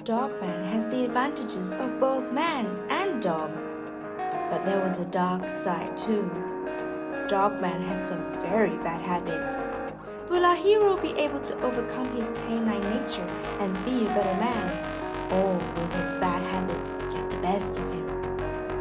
Dogman has the advantages of both man and dog. But there was a dark side too. Dogman had some very bad habits. Will our hero be able to overcome his canine nature and be a better man? Or will his bad habits get the best of him?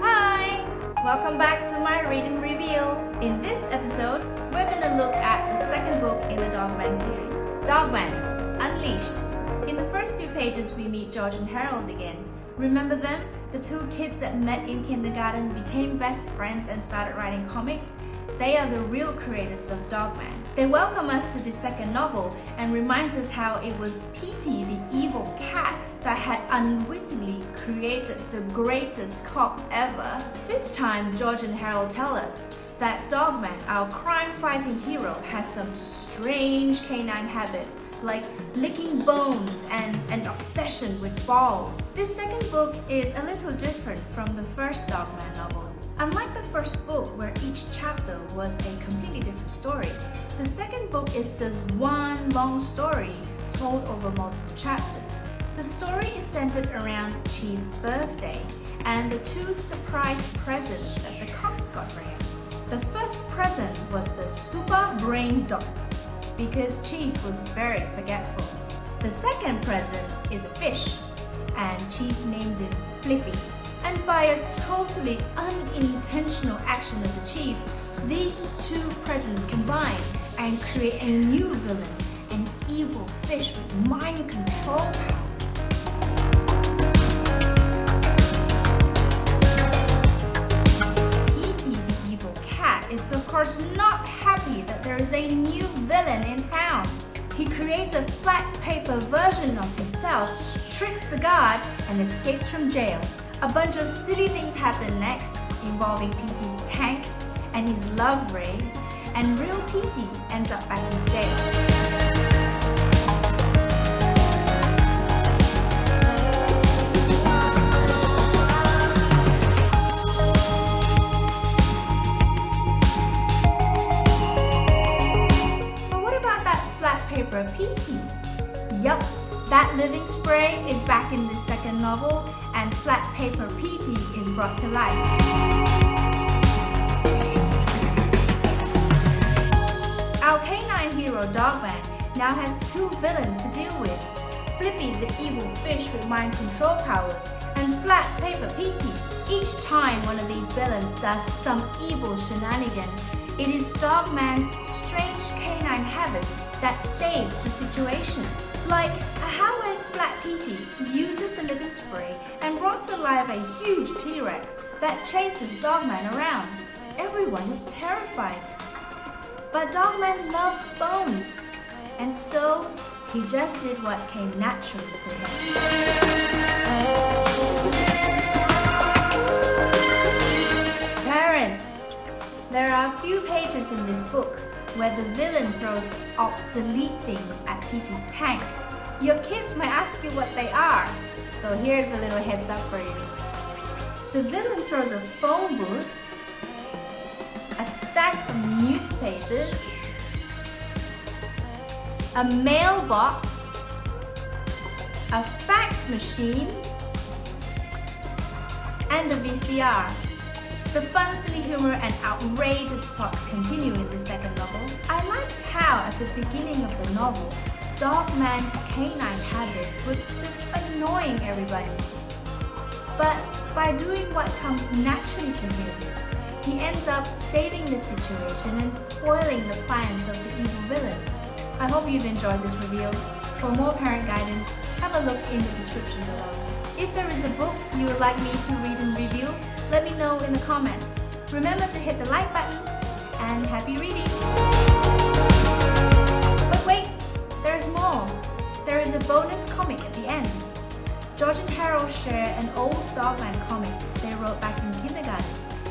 Hi! Welcome back to my Read and Reveal. In this episode, we're gonna look at the second book in the Dogman series, Dogman, Unleashed. In the first few pages, we meet George and Harold again. Remember them? The two kids that met in kindergarten, became best friends and started writing comics? They are the real creators of Dogman. They welcome us to the second novel and reminds us how it was Petey, the evil cat, that had unwittingly created the greatest cop ever. This time, George and Harold tell us that Dogman, our crime-fighting hero, has some strange canine habits like licking bones and an obsession with balls. This second book is a little different from the first Dogman novel. Unlike the first book, where each chapter was a completely different story, the second book is just one long story told over multiple chapters. The story is centered around Chief's birthday and the two surprise presents that the cops got for him. The first present was the super brain dots, because Chief was very forgetful. The second present is a fish, and Chief names him Flippy. And by a totally unintentional action of the Chief, these two presents combine and create a new villain, an evil fish with mind control powers. Petey, the evil cat, is of course not happy that there is a new villain in town. He creates a flat paper version of himself, tricks the guard, and escapes from jail. A bunch of silly things happen next, involving Petey's tank and his love ray, and real Petey ends up back in jail. But what about that flat paper Petey? Yup, that living spray is back in the second novel, and flat paper Petey is brought to life. Our canine hero Dogman now has two villains to deal with: Flippy, the evil fish with mind control powers, and flat paper Petey. Each time one of these villains does some evil shenanigan, it is Dogman's strange canine habits that saves the situation. Like how when Flat Petey uses the living spray and brought to life a huge T-Rex that chases Dogman around. Everyone is terrified. But Dogman loves bones, and so he just did what came naturally to him. Parents, there are a few pages in this book where the villain throws obsolete things at Petey's tank. Your kids might ask you what they are, so here's a little heads up for you. The villain throws a phone booth, a stack of newspapers, a mailbox, a fax machine, and a VCR. The fun, silly humor and outrageous plots continue in the second novel. I liked how, at the beginning of the novel, Dogman's canine habits was just annoying everybody. But by doing what comes naturally to him, he ends up saving the situation and foiling the plans of the evil villains. I hope you've enjoyed this reveal. For more parent guidance, have a look in the description below. If there is a book you would like me to read and review, let me know in the comments. Remember to hit the like button, and happy reading! But wait, there's more. There is a bonus comic at the end. George and Harold share an old Dogman comic they wrote back in kindergarten.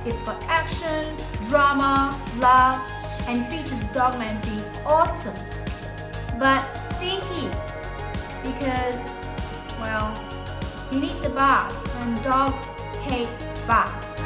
It's got action, drama, laughs, and features Dogman being awesome, but stinky, because, well, he needs a bath, and dogs hate baths.